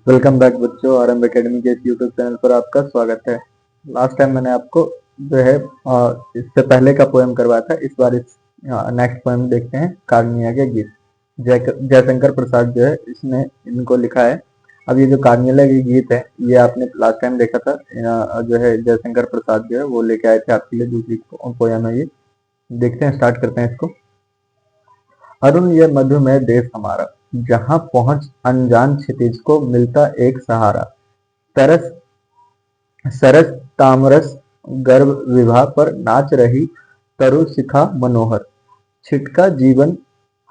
Welcome back बच्चों, RM academy के इस यूट्यूब चैनल पर आपका स्वागत है। लास्ट टाइम मैंने आपको जो है इससे पहले का पोएम करवाया था। इस बार इस नेक्स्ट पोएम देखते हैं, कार्निया के गीत। जयशंकर प्रसाद जो है इसने इनको लिखा है। अब ये जो कार्निया के गीत है ये आपने लास्ट टाइम देखा था। जो है जयशंकर प्रसाद जो है वो लेके आए थे आपके लिए दूसरी पोएम है ये। देखते हैं, स्टार्ट करते हैं इसको। अरुण ये मधुमेह देश हमारा, जहाँ पहुंच अनजान क्षितिज को मिलता एक सहारा। तरस सरस तामरस गर्भ विभा पर नाच रही तरु शिखा मनोहर। छिटका जीवन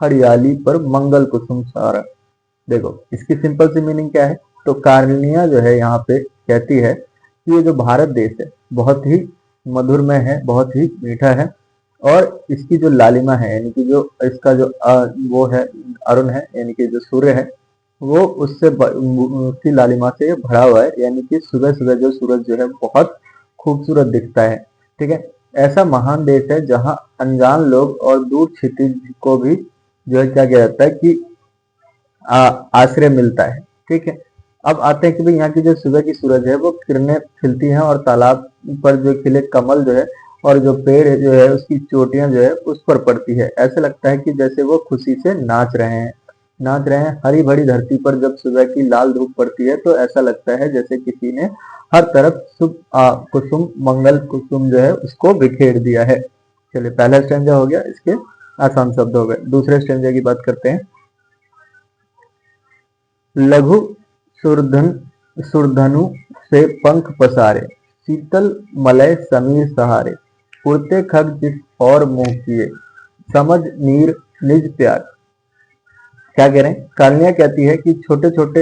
हरियाली पर मंगल कुसुम सारा। देखो इसकी सिंपल सी मीनिंग क्या है। तो कार्निया जो है यहाँ पे कहती है कि ये जो भारत देश है बहुत ही मधुरमय है, बहुत ही मीठा है। और इसकी जो लालिमा है यानी कि जो इसका जो वो है अरुण है यानी कि जो सूर्य है वो उसकी लालिमा से भरा हुआ है। यानी कि सुबह सुबह जो सूरज जो है बहुत खूबसूरत दिखता है। ठीक है, ऐसा महान देश है जहाँ अनजान लोग और दूर क्षितिज को भी जो है क्या किया जाता है कि आश्रय मिलता है। ठीक है, अब आते हैं कि भाई यहाँ की जो सुबह की सूरज है वो किरणें खिलती हैं और तालाब पर जो खिले कमल जो है और जो पेड़ जो है उसकी चोटियां जो है उस पर पड़ती है। ऐसे लगता है कि जैसे वो खुशी से नाच रहे हैं। हरी भरी धरती पर जब सुबह की लाल धूप पड़ती है तो ऐसा लगता है जैसे किसी ने हर तरफ कुसुम मंगल कुसुम जो है उसको बिखेर दिया है। चलिए, पहला स्टेंजा हो गया, इसके आसान शब्द हो गए। दूसरे स्टेंजा की बात करते हैं। लघु सुरधनु से पंख पसारे, शीतल मलय समीर सहारे। उड़ते खग जिस और मुंह किए, समझ नीर निज प्यार। क्या कह रहे हैं? कार्निया कहती है कि छोटे छोटे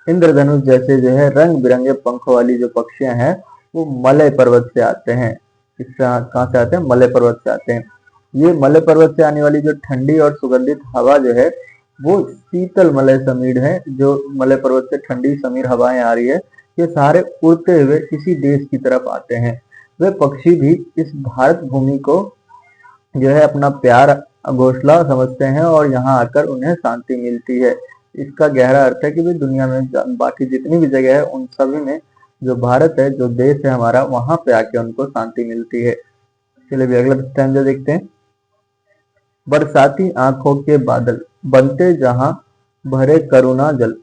इंद्रधनुष जैसे जो है रंग बिरंगे पंखों वाली जो पक्षियां हैं वो मलय पर्वत से आते हैं। कहाँ से आते हैं? मलय पर्वत से आते हैं। ये मलय पर्वत से आने वाली जो ठंडी और सुगंधित हवा जो है वो शीतल मलय समीर है। जो मलय पर्वत से ठंडी समीर हवाएं आ रही है ये सारे उड़ते हुए इसी देश की तरफ आते हैं। वे पक्षी भी इस भारत भूमि को जो है अपना प्यार घोंसला समझते हैं और यहाँ आकर उन्हें शांति मिलती है। इसका गहरा अर्थ है कि भाई दुनिया में बाकी जितनी भी जगह है उन सभी में जो भारत है, जो देश है हमारा, वहां पे आके उनको शांति मिलती है। चलिए भी अगला स्टैंजा देखते हैं। बरसाती आंखों के बादल बनते जहां भरे करुणा जल,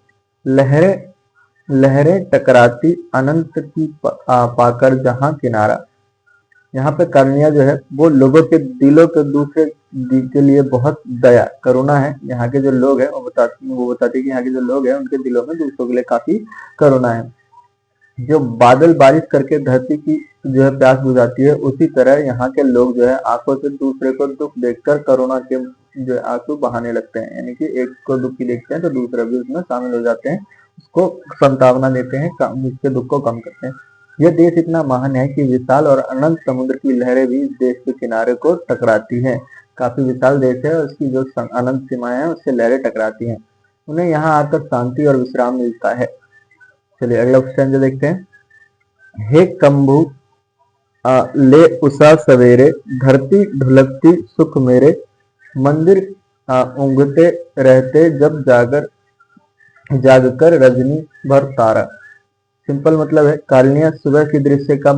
लहरें लहरें टकराती अनंत की पाकर जहां किनारा। यहाँ पे कर्णिया जो है वो लोगों के दिलों के दूसरे के लिए बहुत दया करुणा है। यहाँ के जो लोग हैं वो बताती है कि यहाँ के जो लोग हैं उनके दिलों में दूसरों के लिए काफी करुणा है। जो बादल बारिश करके धरती की जो है प्यास बुझाती है, उसी तरह यहाँ के लोग जो है आंखों से दूसरे को दुख देखकर करुणा के जो आंसू बहाने लगते हैं। यानी कि एक को दुखी देखते हैं तो दूसरा भी उसमें शामिल हो जाते हैं, उसको संतावना देते हैं, उसके दुख को कम करते हैं। यह देश इतना महान है कि विशाल और अनंत समुद्र की लहरें भी इस देश के किनारे को टकराती हैं। काफी विशाल देश है और उसकी जो अनंत सीमाएं हैं उससे लहरें टकराती हैं। उन्हें यहाँ आकर शांति और विश्राम मिलता है। चलिए अगला क्वेश्चन जो देखते हैं। हे कंबू ले उषा सवेरे, धरती ढुलकती सुख मेरे। मंदिर ऊँघते रहते जब जागकर रजनी भर तारा। सिंपल मतलब है, कालनिया सुबह की दृश्य का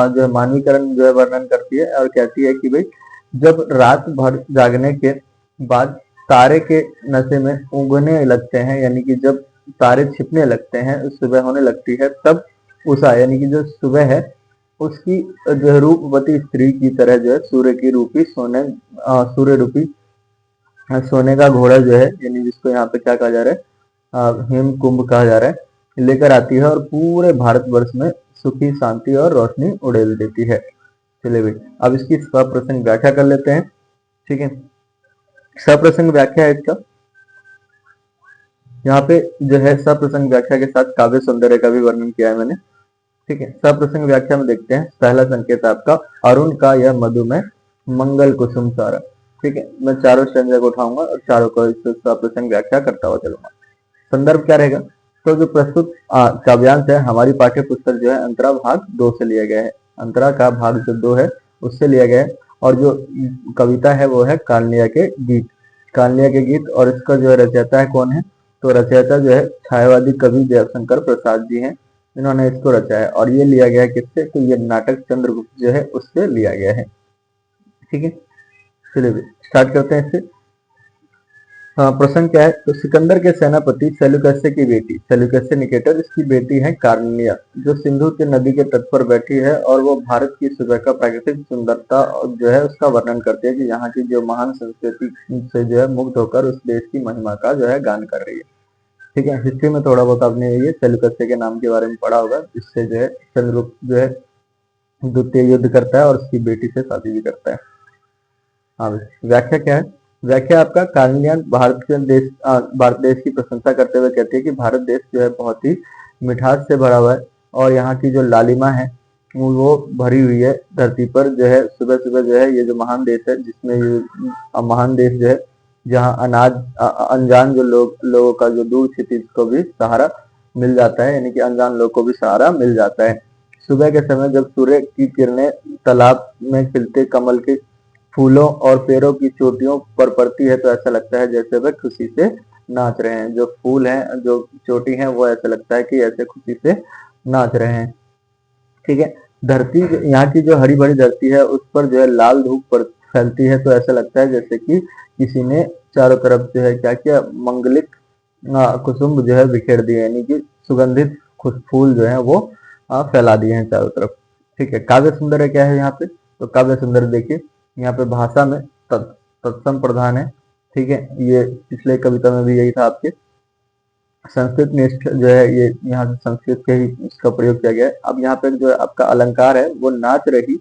जो मानवीकरण जो है वर्णन करती है और कहती है कि भाई जब रात भर जागने के बाद तारे के नशे में उगने लगते हैं, यानी कि जब तारे छिपने लगते हैं, सुबह होने लगती है, तब उषा यानी कि जो सुबह है उसकी जो रूपवती स्त्री की तरह जो है सूर्य की रूपी सूर्य रूपी सोने का घोड़ा जो है, यानी जिसको यहाँ पे क्या कहा जा रहा है, हिम कुंभ कहा जा रहा है, लेकर आती है और पूरे भारतवर्ष में सुखी शांति और रोशनी उड़ेल देती है। चलिए भाई अब इसकी सप्रसंग व्याख्या कर लेते हैं। ठीक है, सप्रसंग व्याख्या है इसका। यहाँ पे जो है सप्रसंग व्याख्या के साथ काव्य सौंदर्य का भी वर्णन किया है मैंने। ठीक है, सप्रसंग व्याख्या में देखते हैं। पहला संकेत आपका अरुण का यह मधुमेह मंगल कुसुम सारा। ठीक है, मैं चारों स्टेंजा को उठाऊंगा और चारों को सप्रसंग व्याख्या करता हुआ चलूंगा। संदर्भ क्या रहेगा? तो जो प्रस्तुत काव्यांश है हमारी पाठ्य पुस्तक जो है अंतरा भाग 2 से लिया गया है। अंतरा का भाग जो 2 है उससे लिया गया है। और जो कविता है वो है कालनिया के गीत। कालनिया के गीत, और इसका जो रचयिता है कौन है? तो रचयिता जो है छायावादी कवि जयशंकर प्रसाद जी हैं, इन्होंने इसको रचा है। और ये लिया गया है किससे? तो ये नाटक चंद्रगुप्त जो है उससे लिया गया है। ठीक है, चलिए स्टार्ट करते हैं इससे। हाँ, प्रश्न क्या है? तो सिकंदर के सेनापति सेल्यूकस की बेटी, सेल्यूकस निकेटर, इसकी बेटी है कार्निया, जो सिंधु के नदी के तट पर बैठी है, और वो भारत की सुबह का प्राकृतिक सुंदरता जो है उसका वर्णन करती है कि यहाँ की जो महान संस्कृति से जो है मुग्ध होकर उस देश की महिमा का जो है गान कर रही है। ठीक है, हिस्ट्री में थोड़ा बहुत आपने ये सेल्यूकस के नाम के बारे में पढ़ा होगा, जिससे जो है चंद्रगुप्त जो है द्वितीय युद्ध करता है और उसकी बेटी से शादी भी करता है। हाँ, व्याख्या क्या है? व्याख्या आपका कार्निलियन भारत देश की प्रशंसा करते हुए कहती है कि भारत देश जो है बहुत ही मिठास से भरा हुआ है, और यहाँ की जो लालिमा है वो भरी हुई है धरती पर जो है। सुबह सुबह जो है ये जो महान देश है, जिसमें ये महान देश जो है जहाँ अनजान जो लोगों का जो दूर क्षितिज को भी सहारा मिल जाता है, यानी कि अनजान लोग को भी सहारा मिल जाता है। सुबह के समय जब सूर्य की किरणें तालाब में खिलते कमल के फूलों और पेड़ों की चोटियों पर पड़ती है, तो ऐसा लगता है जैसे वे खुशी से नाच रहे हैं। जो फूल हैं, जो चोटी हैं, वो ऐसा लगता है कि ऐसे खुशी से नाच रहे हैं। ठीक है, धरती, यहाँ की जो हरी भरी धरती है उस पर जो है लाल धूप पर फैलती है, तो ऐसा लगता है जैसे कि किसी ने चारों तरफ जो है क्या किया, मंगलिक कुसुम जो है बिखेर दिए, यानी कि सुगंधित फूल जो है वो फैला दिए हैं चारों तरफ। ठीक है, काव्य सुंदर है क्या है यहाँ पे? तो काव्य सुंदर देखिए, यहाँ पे भाषा में तत्सम प्रधान है। ठीक है, ये पिछले कविता में भी यही था आपके। संस्कृत निष्ठ जो है, ये यहाँ से संस्कृत के ही इसका प्रयोग किया गया है। अब यहाँ पे जो आपका अलंकार है वो नाच रही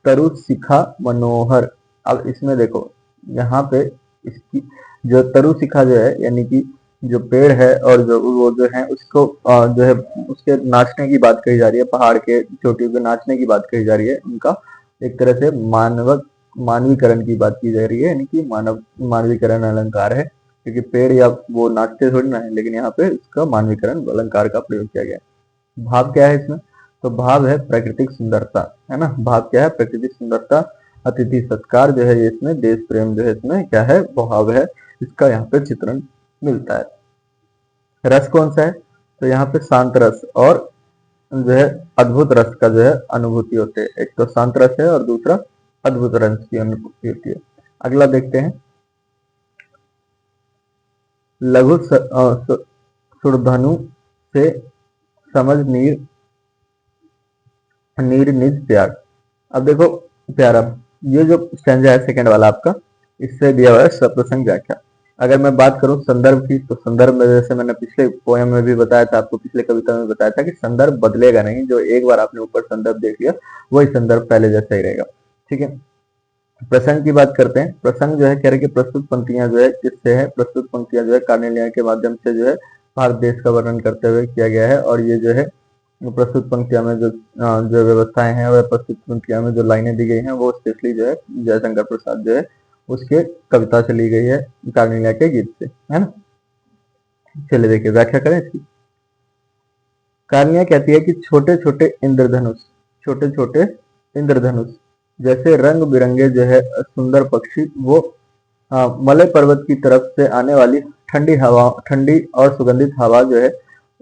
तरु शिखा मनोहर। अब इसमें देखो, यहाँ पे इसकी जो तरु शिखा जो है, यानी कि जो पेड़ है और जो वो जो है उसको जो है उसके नाचने की बात कही जा रही है, पहाड़ के चोटियों के नाचने की बात कही जा रही है। उनका एक तरह से मानवीकरण की बात की जा रही है, यानी कि मानवीकरण अलंकार है, क्योंकि पेड़ या वो नाचते थोड़ी ना है, लेकिन यहाँ पे इसका मानवीकरण अलंकार का प्रयोग किया गया है। भाव क्या है इसमें? तो भाव है प्राकृतिक सुंदरता, है ना। भाव क्या है? प्राकृतिक सुंदरता, अतिथि सत्कार जो है, ये इसमें देश प्रेम जो है इसमें क्या है, भाव है, इसका यहाँ पे चित्रण मिलता है। रस कौन सा है? तो यहाँ पे शांत रस और जो है अद्भुत रस का जो है अनुभूति होते है। एक तो शांत रस है और दूसरा अद्भुत रस की अनुभूति होती है। अगला देखते हैं, लघु सुरधनु से समझ नीर निज प्यार। अब देखो प्यारा, ये जो स्टैंजा है सेकंड वाला आपका, इससे दिया हुआ है सप्रसंग व्याख्या। अगर मैं बात करूं संदर्भ की, तो संदर्भ में जैसे मैंने पिछले पोयम में भी बताया था आपको, पिछले कविता में बताया था कि संदर्भ बदलेगा नहीं। जो एक बार आपने ऊपर संदर्भ देख लिया वही संदर्भ पहले जैसा ही रहेगा। ठीक है, प्रसंग की बात करते हैं। प्रसंग जो है कह रहे कि प्रस्तुत पंक्तियां जो है किससे है? प्रस्तुत पंक्तियां जो है कार्नेलियन के माध्यम से जो है भारत देश का वर्णन करते हुए किया गया है। और ये जो है प्रस्तुत पंक्तियां में जो व्यवस्थाएं हैं, वह प्रस्तुत पंक्तियां में जो लाइनें दी गई हैं, वो स्पेशली जो है जयशंकर प्रसाद जो है उसके कविता से ली गई है, कार्नेलिया के गीत से, है ना। चलिए देखिए व्याख्या करें इसकी। कार्निया कहती है कि छोटे छोटे इंद्रधनुष, छोटे छोटे इंद्रधनुष जैसे रंग बिरंगे जो है सुंदर पक्षी, वो मलय पर्वत की तरफ से आने वाली ठंडी और सुगंधित हवा जो है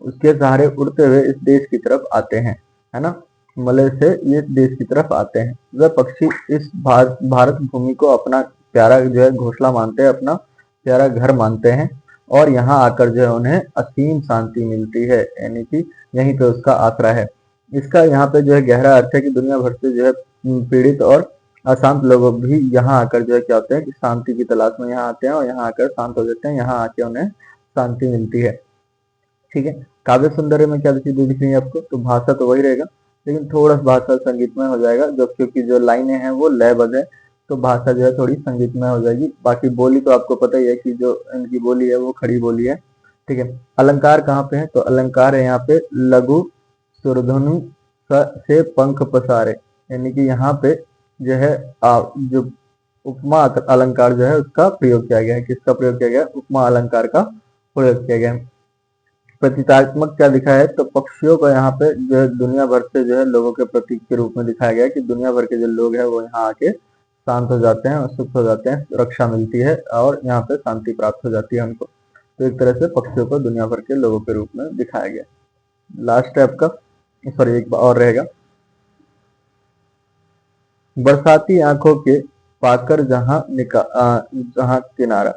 उसके सहारे उड़ते हुए इस देश की तरफ आते हैं, है ना। मलय से ये देश की तरफ आते हैं। वह पक्षी इस भारत भूमि को अपना प्यारा जो है घोंसला मानते हैं, अपना प्यारा घर मानते हैं, और यहाँ आकर जो है उन्हें असीम शांति मिलती है, यानी कि यहीं पे उसका आसरा है। इसका यहाँ पे जो है गहरा अर्थ है कि दुनिया भर से जो है पीड़ित और अशांत लोग भी यहाँ आकर जो है क्या होते हैं कि शांति की तलाश में यहाँ आते हैं, और यहाँ आकर शांत हो जाते हैं, यहाँ आके उन्हें शांति मिलती है। ठीक है, काव्य सौंदर्य में क्या चीजें दिख रही है आपको? तो भाषा तो वही रहेगा, लेकिन थोड़ा सा भाषा संगीतमय हो जाएगा, जो क्योंकि जो लाइनें हैं वो लयबद्ध है, तो भाषा जो है थोड़ी संगीतमय हो जाएगी। बाकी बोली तो आपको पता ही है कि जो इनकी बोली है वो खड़ी बोली है। ठीक है, अलंकार कहाँ पे है? तो अलंकार है यहाँ पे लघु सुरधनु से पंख पसारे, यानी कि यहाँ पे जो है जो उपमा अलंकार जो है उसका प्रयोग किया गया है। किसका प्रयोग किया गया? उपमा अलंकार का प्रयोग किया गया है। प्रतीकात्मक क्या दिखा है? तो पक्षियों को यहाँ पे जो है दुनिया भर से जो है लोगों के प्रतीक के रूप में दिखाया गया है कि दुनिया भर के जो लोग हैं वो यहाँ आके शांत हो जाते हैं और सुख हो जाते हैं, रक्षा मिलती है और यहाँ पे शांति प्राप्त हो जाती है उनको। तो एक तरह से पक्षियों को दुनिया भर के लोगों के रूप में दिखाया गया। लास्ट है आपका, सॉरी एक और रहेगा, बरसाती आंखों के पाकर जहां किनारा।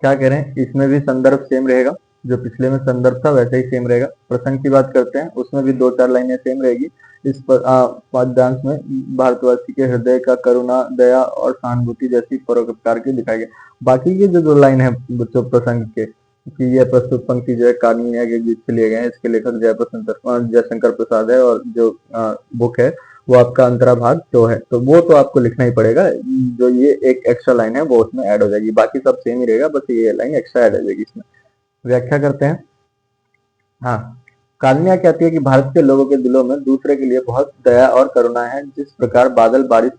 क्या कह रहे हैं, इसमें भी संदर्भ सेम रहेगा, जो पिछले में संदर्भ था वैसे ही सेम रहेगा। प्रसंग की बात करते हैं, उसमें भी 2-4 लाइनें सेम रहेगी। इस पद्यांश में भारतवासी के हृदय का करुणा, दया और सहानुभूति जैसी परोपकार की दिखाई गई। बाकी के जो 2 लाइन है बच्चों प्रसंग के, कि यह प्रस्तुत पंक्ति जो है कामिनिया के गीत से लिए गए हैं, इसके लेखक जयशंकर प्रसाद है, और जो बुक है वो आपका अंतरा भाग 2 है। तो वो तो आपको लिखना ही पड़ेगा, जो ये एक एक्स्ट्रा लाइन है वो उसमें ऐड हो जाएगी, बाकी सब सेम ही रहेगा, बस ये लाइन एक्स्ट्रा ऐड हो जाएगी इसमें। व्याख्या करते हैं। हाँ, कामिनिया कहती है कि भारत के लोगों के दिलों में दूसरे के लिए बहुत दया और करुणा है। जिस प्रकार बादल बारिश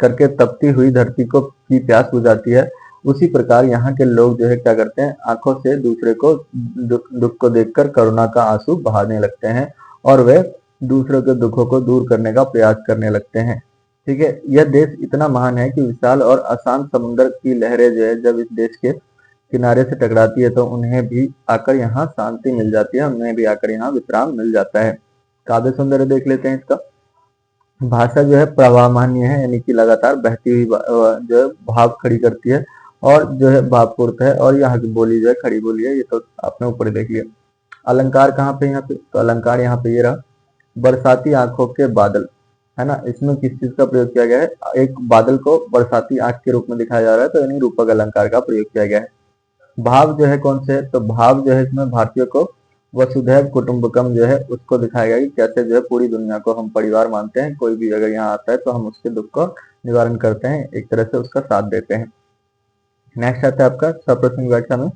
करके तपती हुई धरती की प्यास बुझाती है, उसी प्रकार यहाँ के लोग जो है क्या करते हैं, आंखों से दूसरे को दुख को देखकर करुणा का आंसू बहाने लगते हैं, और वे दूसरों के दुखों को दूर करने का प्रयास करने लगते हैं। ठीक है, यह देश इतना महान है कि विशाल और अशांत समुद्र की लहरें जो है जब इस देश के किनारे से टकराती है तो उन्हें भी आकर यहाँ शांति मिल जाती है, उन्हें भी आकर यहाँ विश्राम मिल जाता है। काव्य सौंदर्य देख लेते हैं इसका। भाषा जो है प्रवाहमान्य है, यानी कि लगातार बहती हुई जो है भाव खड़ी करती है, और जो है भावपूर्ण है, और यहाँ की बोली जो है खड़ी बोली है, ये तो आपने ऊपर देख लिया। अलंकार कहाँ पे, यहाँ पे तो अलंकार यहाँ पे ये रहा, बरसाती आंखों के बादल, है ना। इसमें किस चीज का प्रयोग किया गया है, एक बादल को बरसाती आंख के रूप में दिखाया जा रहा है, तो यानी रूपक अलंकार का प्रयोग किया गया है। भाव जो है कौन से है, तो भाव जो है इसमें भारतीयों को वसुधैव कुटुंबकम जो है उसको दिखाया गया कि कैसे जो है पूरी दुनिया को हम परिवार मानते हैं, कोई भी अगर यहाँ आता है तो हम उसके दुख को निवारण करते हैं, एक तरह से उसका साथ देते हैं। नेक्स्ट आता है आपका सप्रसंग व्याख्या में,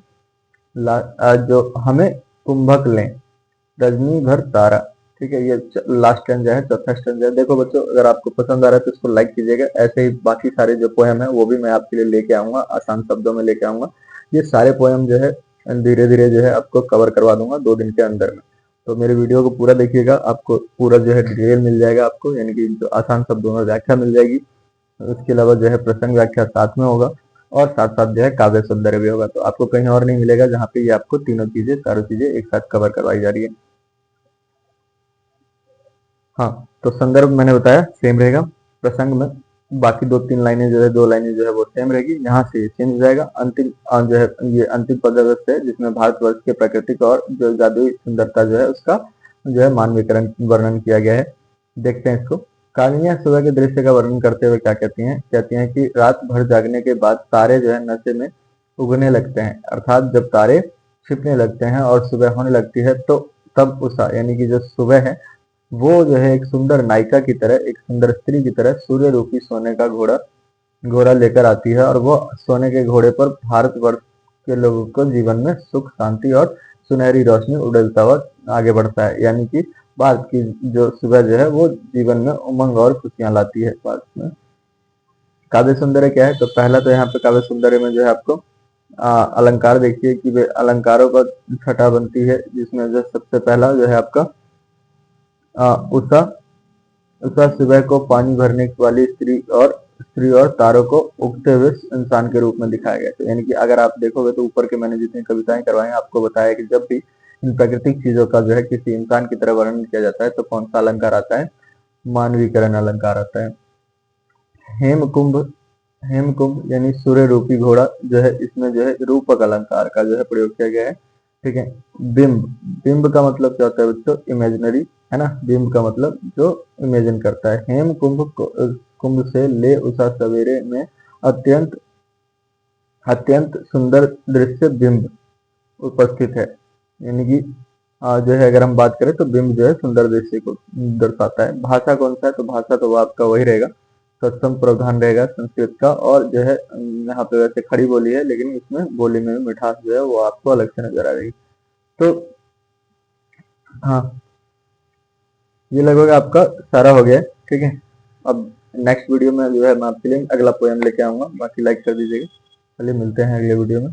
जो हमें कुंभक लें रजनी भर तारा। ठीक है, ये लास्ट स्टैंजा है, चौथा स्टैंजा है। देखो बच्चों, अगर आपको पसंद आ रहा है तो इसको लाइक कीजिएगा। ऐसे ही बाकी सारे जो पोएम है वो भी मैं आपके लिए लेके आऊंगा, आसान शब्दों में लेके आऊंगा। ये सारे पोएम जो है धीरे धीरे जो है आपको कवर करवा दूंगा 2 दिन के अंदर में। तो मेरे वीडियो को पूरा देखिएगा, आपको पूरा जो है डिटेल मिल जाएगा आपको, यानी कि जो आसान शब्दों में व्याख्या मिल जाएगी। उसके अलावा जो है प्रसंग व्याख्या साथ में होगा, और साथ साथ जो है काव्य सौंदर्य भी होगा। तो आपको कहीं और नहीं मिलेगा जहाँ पे ये आपको तीनों चीजें, चारों चीजें एक साथ कवर करवाई जा रही है। हाँ, तो संदर्भ मैंने बताया सेम रहेगा। प्रसंग में बाकी 2-3 लाइनें जो है, 2 लाइनें जो है वो सेम रहेगी, यहाँ से ये चेंज हो जाएगा। अंतिम जो है ये अंतिम पदवस्त है, जिसमें भारतवर्ष के प्राकृतिक और जो जादुई सुंदरता जो है उसका जो है मानवीकरण वर्णन किया गया है। देखते हैं इसको। कामिनिया सुबह के दृश्य का वर्णन करते हुए क्या कहती हैं कि रात भर जागने के बाद तारे जो है नशे में उगने लगते हैं, अर्थात जब तारे छिपने लगते हैं और सुबह होने लगती है तो तब उषा, यानी कि जो सुबह है वो जो है एक सुंदर नायिका की तरह, एक सुंदर स्त्री की तरह सूर्य रूपी सोने का घोड़ा लेकर आती है, और वो सोने के घोड़े पर भारतवर्ष के लोगों को जीवन में सुख, शांति और सुनहरी रोशनी उड़ेलता हुआ आगे बढ़ता है। यानी कि भारत की जो सुबह जो है वो जीवन में उमंग और खुशियां लाती है भारत में। काव्य सौंदर्य क्या है, तो पहला तो यहाँ पे काव्य सौंदर्य में जो है आपको अलंकार देखिए कि वे अलंकारों का छटा बनती है, जिसमें जो सबसे पहला जो है आपका उषा उषा सुबह को पानी भरने वाली स्त्री और तारों को उगते हुए इंसान के रूप में दिखाया गया। तो यानी कि अगर आप देखोगे तो ऊपर के मैंने जितनी कविताएं करवाई हैं आपको बताया कि जब भी इन प्राकृतिक चीजों का जो है किसी इंसान की तरह वर्णन किया जाता है तो कौन सा अलंकार आता है, मानवीकरण अलंकार आता है। हेमकुंभ यानी सूर्य रूपी घोड़ा जो है, इसमें जो है रूपक अलंकार का जो है प्रयोग किया गया है। ठीक है, बिंब का मतलब क्या होता है बच्चों, इमेजिनरी, है ना। बिंब का मतलब जो इमेजिन करता है। हेम कुंभ से ले उषा सवेरे में अत्यंत अत्यंत सुंदर दृश्य बिंब उपस्थित है। यानी कि जो है अगर हम बात करें तो बिंब जो है सुंदर दृश्य को दर्शाता है। भाषा कौन सा है, तो भाषा तो वो आपका वही रहेगा, सत्सम प्रधान रहेगा संस्कृत का, और जो है यहाँ पे वैसे खड़ी बोली है, लेकिन इसमें बोली में मिठास जो है वो आपको अलग से नजर आ रही। तो हाँ, ये लगभग आपका सारा हो गया है। ठीक है, अब नेक्स्ट वीडियो में जो है मैं आपके लिए अगला पोएम लेके आऊंगा, बाकी लाइक कर दीजिएगा। चलिए मिलते हैं अगले वीडियो में।